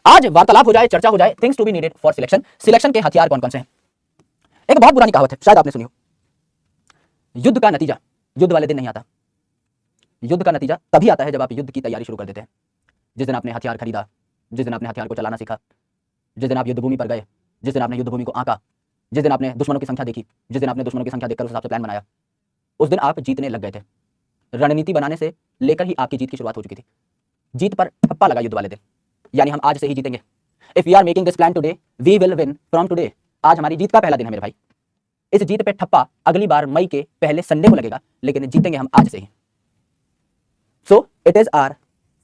आज वार्तालाप हो जाए, चर्चा हो जाए, things to be needed for selection. Selection के हथियार कौन कौन से हैं? एक बहुत पुरानी कहावत है, शायद आपने सुनी हो, युद्ध का नतीजा युद्ध वाले दिन नहीं आता। युद्ध का नतीजा तभी आता है जब आप युद्ध की तैयारी शुरू कर देते हैं। जिस दिन आपने हथियार खरीदा, जिस दिन आपने हथियार को चलाना सीखा, जिस दिन आप युद्ध भूमि पर गए, जिस दिन आपने युद्ध भूमि को आंका, जिस दिन आपने दुश्मनों की संख्या देखी, जिस दिन आपने दुश्मनों की संख्या देखकर उस हिसाब से प्लान बनाया, उस दिन आप जीतने लग गए थे। रणनीति बनाने से लेकर ही आपकी जीत की शुरुआत हो चुकी थी। जीत पर ठप्पा लगा युद्ध वाले दिन, यानी हम आज से ही जीतेंगे। If we are making this plan today, we will win from today. आज हमारी जीत का पहला दिन है मेरे भाई। इस जीत पे ठप्पा अगली बार मई के पहले संडे को लगेगा, लेकिन जीतेंगे हम आज से ही। So it is our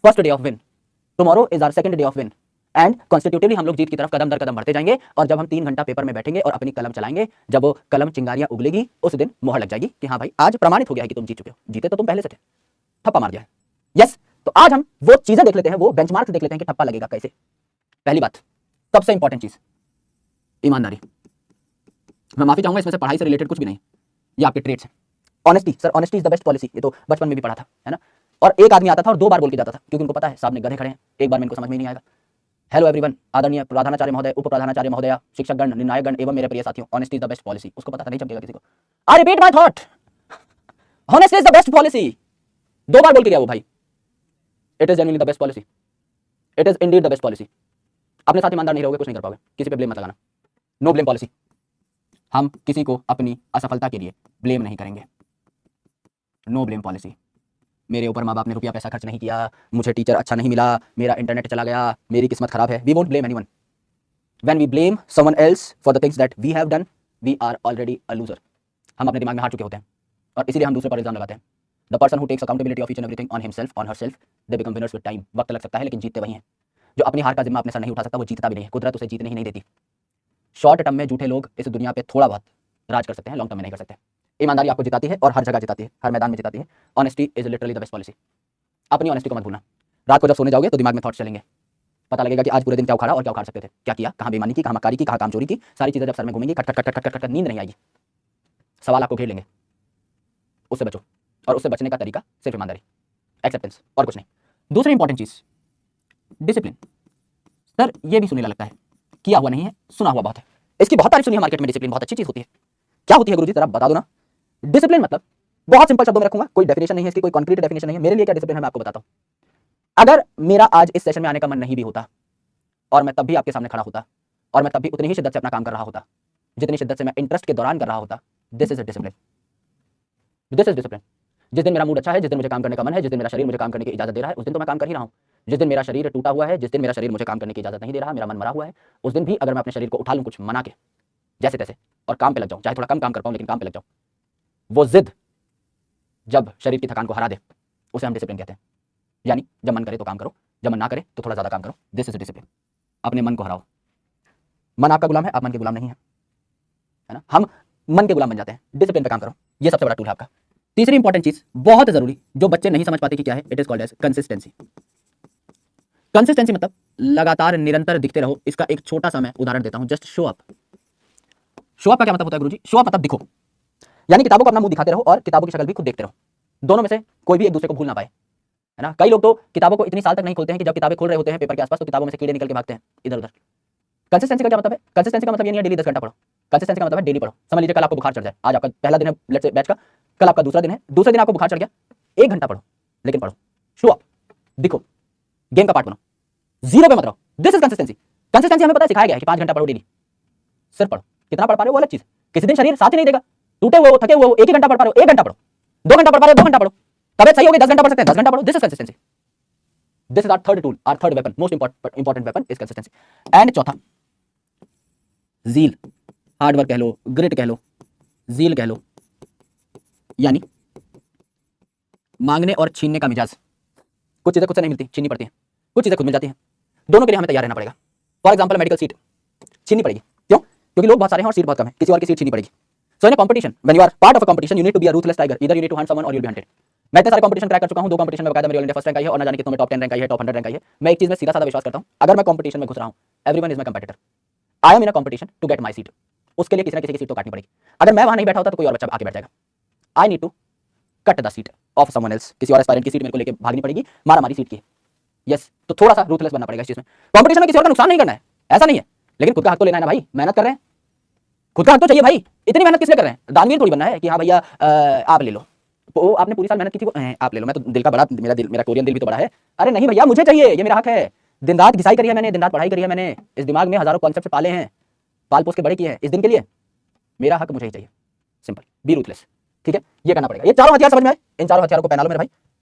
first day of win, tomorrow is our second day of win, and constitutively हम लोग जीत की तरफ कदम दर कदम बढ़ते जाएंगे। और जब हम 3 घंटा पेपर में बैठेंगे और अपनी कलम चलाएंगे, जब वो कलम चिंगारियां उगलेगी, उस दिन मोहर लग जाएगी कि हाँ भाई आज प्रमाणित हो गया है कि तुम जीत चुके हो। जीते तो तुम पहले से थे, ठप्पा मार दिया है। यस, तो आज हम वो चीजें देख लेते हैं, वो बेंचमार्क देख लेते हैं कि ठप्पा लगेगा कैसे। पहली बात, सबसे इंपॉर्टेंट चीज, ईमानदारी। मैं माफी चाहूंगा, इसमें से पढ़ाई से रिलेटेड कुछ भी नहीं, ये आपके ट्रेड्स हैं। Honesty, sir honesty is the best policy, ये तो बचपन में भी पढ़ा था, है ना। और एक आदमी आता था और 2 बार बोल के जाता था, क्योंकि उनको पता है सामने गधे खड़े हैं, एक बार में इनको समझ में नहीं आएगा। हेलो एवरीवन, आदरणीय प्रधानाचार्य महोदय, उप प्रधानाचार्य महोदया, शिक्षकगण, निर्णायकगण एवं मेरे प्रिय साथियों, honesty is the best policy. उसको पता था, नहीं चमकेगा किसी को। I repeat my thought, honesty is the best policy. 2 बार बोल के गया वो भाई। It is genuinely the best policy, it is Indeed the best policy. अपने साथ ईमानदार नहीं रहोगे, कुछ नहीं कर पाओगे, किसी पे ब्लेम मत लगाना। नो ब्लेम पॉलिसी, हम किसी को अपनी असफलता के लिए ब्लेम नहीं करेंगे। No blame policy. मेरे ऊपर माँ बाप ने रुपया पैसा खर्च नहीं किया, मुझे टीचर अच्छा नहीं मिला, मेरा इंटरनेट चला गया, मेरी किस्मत खराब है। We won't blame anyone. When we blame someone else for the things that we have done, we are already a loser. हम अपने दिमाग में हार चुके होते हैं और इसीलिए हम दूसरे पर इल्जाम लगाते हैं। The person who takes accountability of each and everything on himself on herself, they become winners with time. वक्त लग सकता है लेकिन जीतते वही हैं। जो अपनी हार का जिम्मा अपने सर नहीं उठा सकता, वो जीतता भी नहीं है। कुदरत उसे जीतने ही नहीं देती। शॉर्ट टर्म में झूठे लोग इस दुनिया पे थोड़ा बहुत राज कर सकते हैं, लॉन्ग टर्म में नहीं कर सकते। ईमानदारी आपको जिताती है और हर जगह जिताती है, हर मैदान में जिताती है। Honesty is literally the best policy. अपनी ऑनेस्टी को मत भूलना। रात को जब सोने जाओगे तो दिमाग में थॉट्स चलेंगे, पता लगेगा कि आज पूरे दिन क्या उखाड़ा और क्या उखाड़ सकते थे, क्या किया, कहाँ बेईमानी की, कहाँ मक्कारी की, कहाँ काम चोरी की। सारी चीजें जब सर में घूमेंगी, खट खट खट खट खट खट, नींद नहीं आएगी, सवाल आपको घेर लेंगे। उससे बचो, और उससे बचने का तरीका सिर्फ ईमानदारी, एक्सेप्टेंस, और कुछ नहीं। दूसरी इंपॉर्टेंट चीज, डिसिप्लिन। सर ये भी सुनीला लगता है, किया हुआ नहीं है, सुना हुआ बहुत है। इसकी बहुत तारीफ सुनी है मार्केट में, डिसिप्लिन बहुत अच्छी चीज होती है। क्या होती है गुरुजी, जरा बता दो ना। डिसिप्लिन मतलब, बहुत सिंपल शब्दों में रखूंगा, कोई डेफिनेशन नहीं है इसकी, कोई कॉन्क्रीट डेफिनेशन नहीं है। मेरे लिए क्या डिसिप्लिन है मैं आपको बताता हूं। अगर मेरा आज इस सेशन में आने का मन नहीं भी होता और मैं तब भी आपके सामने खड़ा होता और मैं तब भी उतनी ही शिद्दत से अपना काम कर रहा होता जितनी शिद्दत से मैं इंटरेस्ट के दौरान कर रहा होता, this is a discipline. This is discipline. जिस दिन मेरा मूड अच्छा है, जिस दिन मुझे काम करने का मन है, जिस दिन मेरा शरीर मुझे काम करने की इजाजत दे रहा है, उस दिन तो मैं काम कर ही रहा हूं। जिस दिन मेरा शरीर टूटा हुआ है, जिस दिन मेरा शरीर मुझे काम करने की इजाजत नहीं दे रहा, मेरा मन मरा हुआ है, उस दिन भी अगर मैं अपने शरीर को उठा लूं कुछ मना के, जैसे तैसे, और काम पे लग जाऊं, चाहे थोड़ा कम काम कर पाऊं लेकिन काम पे लग जाऊं, वो जिद जब शरीर की थकान को हरा दे, उसे हम डिसिप्लिन कहते हैं। यानी जब मन करे तो काम करो, जब मन ना करे तो थोड़ा ज्यादा काम करो। This is discipline. अपने मन को हराओ। मन आपका गुलाम है, आप मन के गुलाम नहीं है, है ना। हम मन के गुलाम बन जाते हैं। डिसिप्लिन पे काम करो, ये सबसे बड़ा टूल है आपका। तीसरी इंपॉर्टेंट चीज, बहुत जरूरी, जो बच्चे नहीं समझ पाते कि क्या है, it is called as consistency. Consistency मतलब लगातार निरंतर दिखते रहो। इसका एक छोटा सा मैं उदाहरण देता हूं, just show up. Show up का क्या मतलब होता है गुरुजी? शो अप मतलब दिखो, यानी किताबों को अपना मुंह दिखाते रहो और किताबों की शक्ल भी खुद देखते रहो। दोनों में से कोई भी एक दूसरे को भूल ना पाए, है ना। कई लोग तो किताबों को इतनी साल तक नहीं खोलते हैं कि जब किताबें खोल रहे होते हैं पेपर के आसपास, तो किताबों में से कीड़े निकल के भागते हैं इधर उधर। कंसिस्टेंसी का क्या मतलब है? कंसिस्टेंसी का मतलब ये नहीं है डेली 10 घंटा पढ़ो। कंसिस्टेंसी का मतलब है डेली पढ़ो। समझ लीजिए कल आपको बुखार चढ़ जाए, आज आपका पहला दिन है लेट्स से बैच का, कल आपका दूसरा दिन है, दूसरे दिन आपको बुखार चढ़ गया, 1 घंटा पढ़ो, लेकिन पढ़ो। शो अप, दिखो, गेम का पार्ट बनो, जीरो पे मत रहो। This is consistency. कंसिस्टेंसी हमें पता है, सिखाया गया है कि 5 घंटा पढ़ो डेली। सिर्फ पढ़ो, कितना पढ़ पा रहे हो वो अलग चीज। किसी दिन शरीर साथ ही नहीं देगा, टूटे हुए हो, थके हुए हो, 1 ही घंटा पढ़ पा रहे हो, 1 घंटा पढ़ो। 2 घंटा पढ़ पा रहे हो, 2 घंटा पढ़ो। तबियत सही होगी 10 घंटा पढ़ सकते हैं, 10 घंटा पढ़ो। This is consistency. This is our third tool, our third weapon, most important weapon is consistency. And चौथा, ज़ील। हार्ड वर्क कह लो, ग्रिट कह लो, ज़ील कह लो, यानी मांगने और छीनने का मिजाज। कुछ चीजें खुद से नहीं मिलती, छीननी पड़ती हैं, कुछ चीजें खुद मिल जाती हैं। दोनों के लिए हमें तैयार रहना पड़ेगा। फॉर एग्जाम्पल मेडिकल सीट छीननी पड़ेगी, क्यों? क्योंकि लोग बहुत सारे हैं और सीट बहुत कम है, किसी और की सीट छीननी पड़ेगी। So in a competition, when you are part of a competition, you need to be a ruthless tiger, either you need to hunt someone or you will be hunted. मैं इतने सारे कंपटीशन क्रैक कर चुका हूं, 2 competition में बकायदा मेरी all India first rank आई है और ना जाने कितनों में टॉप 10 रैंक आई है, टॉप 100 रैंक आई है। मैं एक चीज में सीधा साधा विश्वास करता हूं, अगर मैं कंपटीशन में घुस रहा हूं, everyone is my competitor, I am in a competition to get my seat. उसके लिए किसी ना किसी की सीट तो काटनी पड़ेगी। अगर मैं वहां नहीं बैठा होता तो कोई और बच्चा आके बैठ जाएगा। I need to cut the seat of someone else. किसी और एस्पायरेंट की सीट मेरे को लेके भागनी पड़ेगी, मारा मारी सीट की। यस, तो थोड़ा सा रूथलेस बनना पड़ेगा इस चीज में। कंपटीशन में किसी और का नुकसान नहीं करना है, ऐसा नहीं है, लेकिन खुद का हक तो लेना है ना भाई, मेहनत कर रहे हैं, खुद का हक तो चाहिए भाई। इतनी मेहनत किस लिए कर रहे हैं, दानवीर थोड़ी बनना है कि हाँ भैया आप ले लो, तो आपने पूरी साल मेहनत की थी, आप ले लो, मैं तो दिल का बड़ा, मेरा कोरियन दिल भी तो बड़ा है, अरे नहीं भैया मुझे चाहिए, ये मेरा हक है। दिन रात घिसाई करी है मैंने, दिन रात पढ़ाई करी है मैंने, इस दिमाग में हजारों कॉन्सेप्ट पाले हैं, पाल पोस के बड़े किए हैं इस दिन के लिए, मेरा हक मुझे ही चाहिए, सिंपल, बी रूथलेस। ठीक है, ये करना पड़ेगा। ये चारों हथियार समझ में आए, इन चारों हथियारों को पहना लो मेरे भाई।